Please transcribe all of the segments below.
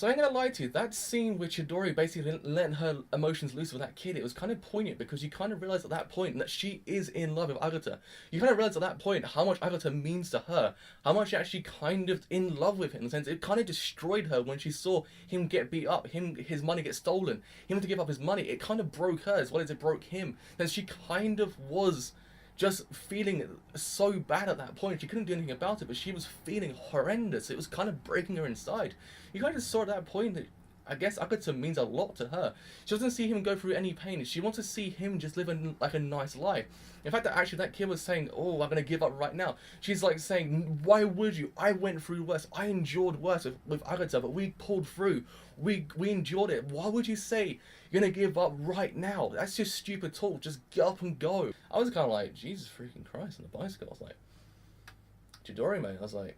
So I ain't gonna lie to you, that scene with Chidori basically letting her emotions loose with that kid, it was kind of poignant because you kind of realize at that point that she is in love with Agata. You kind of realize at that point how much Agata means to her, how much she actually kind of in love with him in the sense it kind of destroyed her when she saw him get beat up, his money get stolen, him to give up his money. It kind of broke her as well as it broke him. Then she kind of was just feeling so bad at that point. She couldn't do anything about it, but she was feeling horrendous. It was kind of breaking her inside. You kind of saw at that point that I guess Agata means a lot to her. She doesn't see him go through any pain. She wants to see him just living like a nice life. In fact, that actually that kid was saying, "Oh, I'm gonna give up right now." She's like saying, "Why would you? I went through worse. I endured worse with Agata, but we pulled through. We endured it. Why would you say you're gonna give up right now? That's just stupid talk. Just get up and go." I was kind of like, Jesus freaking Christ on the bicycle. I was like, Chidori, mate. I was like,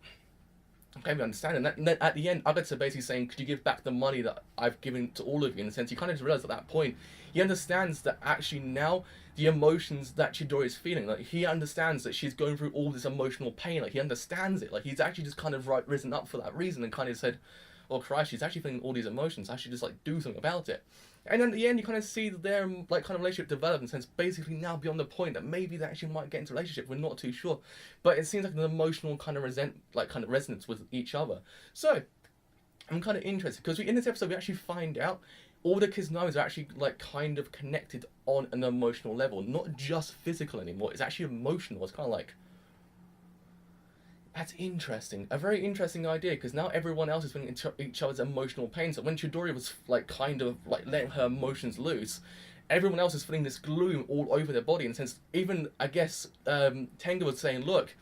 okay, we understand. And then at the end, Agata basically saying, "Could you give back the money that I've given to all of you?" In a sense, you kind of just realize at that point, he understands that actually now the emotions that Chidori is feeling, like he understands that she's going through all this emotional pain. Like he understands it. Like he's actually just kind of risen up for that reason and kind of said, "Oh Christ, she's actually feeling all these emotions. I should just like do something about it." And then at the end, you kind of see their like kind of relationship develop in a sense, basically now beyond the point that maybe they actually might get into a relationship. We're not too sure, but it seems like an emotional kind of resonance with each other. So I'm kind of interested because in this episode we actually find out all the Kiznaivers are actually like kind of connected on an emotional level, not just physical anymore. It's actually emotional. It's kind of like, that's interesting. A very interesting idea because now everyone else is feeling each other's emotional pain. So when Chidori was like kind of like letting her emotions loose, everyone else is feeling this gloom all over their body. In a sense, even I guess Tenga was saying, "Look,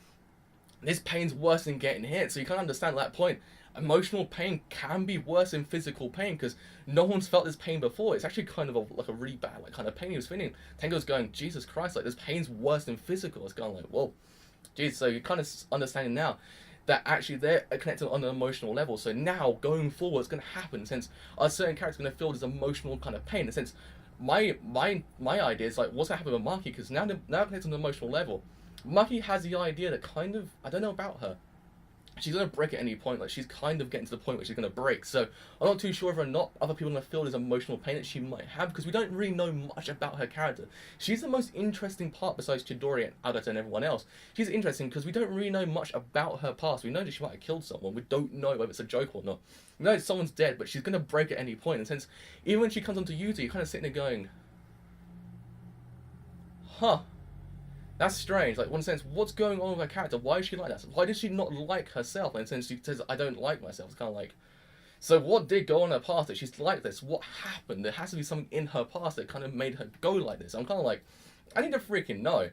this pain's worse than getting hit." So you can understand at that point, emotional pain can be worse than physical pain because no one's felt this pain before. It's actually kind of like a really bad like kind of pain he was feeling. Tenga was going, Jesus Christ, like this pain's worse than physical. It's going like, whoa. Jeez, so you're kind of understanding now that actually they're connected on an emotional level. So now going forward, what's going to happen since a certain character's going to feel this emotional kind of pain. In a sense, my idea is like, what's going to happen with Maki? Because now they're connected on an emotional level. Maki has the idea that kind of, I don't know about her, she's going to break at any point. Like she's kind of getting to the point where she's going to break. So I'm not too sure whether or not other people are going to feel this emotional pain that she might have because we don't really know much about her character. She's the most interesting part besides Chidori and Agata and everyone else. She's interesting because we don't really know much about her past. We know that she might have killed someone. We don't know whether it's a joke or not. We know that someone's dead, but she's going to break at any point. And since even when she comes onto Yuta, you're kind of sitting there going, huh. That's strange. Like, one sense, what's going on with her character? Why is she like that? Why does she not like herself? And since she says, "I don't like myself," it's kind of like, so what did go on in her past that she's like this? What happened? There has to be something in her past that kind of made her go like this. I'm kind of like, I need to freaking know.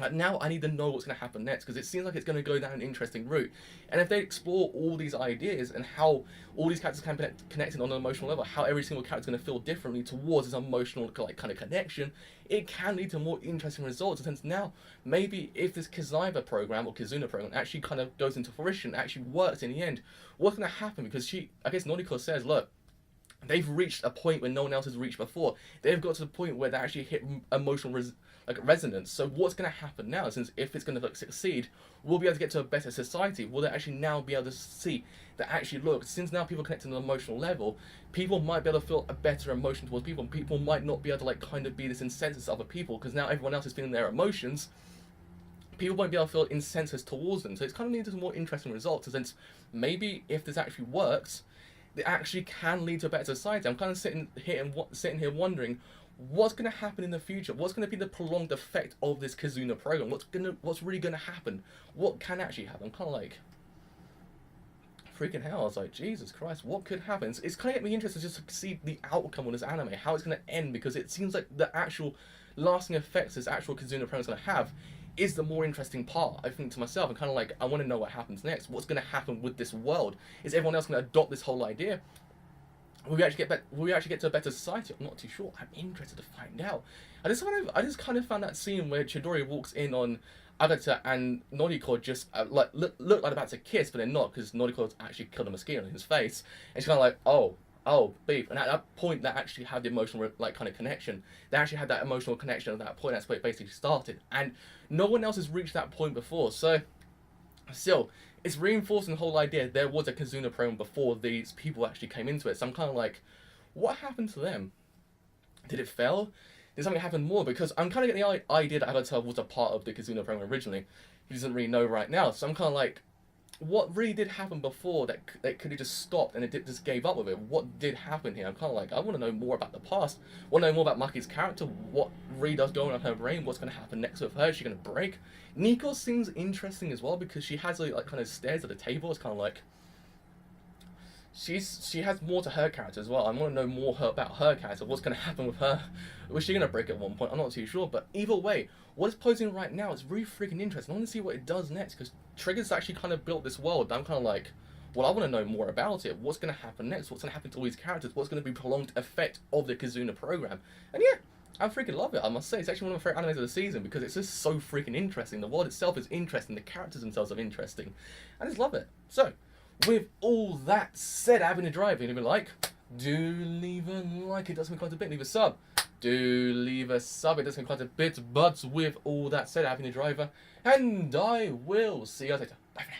Like now I need to know what's going to happen next because it seems like it's going to go down an interesting route. And if they explore all these ideas and how all these characters can be connected on an emotional level, how every single character is going to feel differently towards this emotional like kind of connection, it can lead to more interesting results. And since now, maybe if this Kiznaiver program or Kizuna program actually kind of goes into fruition, actually works in the end, what's going to happen? Because I guess Noriko says, look, they've reached a point where no one else has reached before. They've got to the point where they actually hit emotional resonance. So what's going to happen now? Since if it's going to succeed, we'll be able to get to a better society. Will they actually now be able to see that actually, look, since now people are connected on an emotional level, people might be able to feel a better emotion towards people. People might not be able to like kind of be this insensitive to other people because now everyone else is feeling their emotions. People won't be able to feel insensitive towards them. So it's kind of leading to some more interesting results. Since maybe if this actually works, it actually can lead to a better society. I'm kind of sitting here wondering what's going to happen in the future. What's going to be the prolonged effect of this Kizuna program? What's really going to happen? What can actually happen? I'm kind of like, freaking hell. I was like, Jesus Christ, what could happen? It's kind of get me interested just to see the outcome of this anime, how it's going to end, because it seems like the actual lasting effects this actual Kizuna program is going to have is the more interesting part. I think to myself, I'm kind of like, I want to know what happens next. What's going to happen with this world? Is everyone else going to adopt this whole idea? Will we actually get to a better society? I'm not too sure. I'm interested to find out. I just kind of found that scene where Chidori walks in on Agata and Noriko just look like they're about to kiss, but they're not because Noriko's actually killed a mosquito in his face, and she's kind of like, oh, beef. And at that point, they actually had the emotional like kind of connection. They actually had that emotional connection at that point. That's where it basically started, and no one else has reached that point before. So, still, it's reinforcing the whole idea there was a Kizuna program before these people actually came into it. So I'm kind of like, what happened to them? Did it fail? Did something happen more? Because I'm kind of getting the idea that Avatar was a part of the Kizuna program originally. He doesn't really know right now. So I'm kind of like, what really did happen before that could have just stopped and it just gave up with it? What did happen here? I'm kind of like, I want to know more about the past. I want to know more about Maki's character. What really does go on in her brain? What's going to happen next with her? Is she going to break? Nico seems interesting as well because she has like kind of stares at the table. It's kind of like she has more to her character as well. I want to know more about her character. What's going to happen with her? Was she going to break at one point? I'm not too sure. But either way, what it's posing right now is really freaking interesting. I want to see what it does next because Trigger's actually kind of built this world. I'm kind of like, well, I want to know more about it. What's going to happen next? What's going to happen to all these characters? What's going to be prolonged effect of the Kizuna program? And yeah, I freaking love it. I must say, it's actually one of my favorite animes of the season because it's just so freaking interesting. The world itself is interesting. The characters themselves are interesting. I just love it. So, with all that said, having a drive, if you like, do leave a like, it does me quite a bit, leave a sub. Do leave a sub, it does me quite a bit, but with all that said, having a driver, and I will see you later. Bye for now.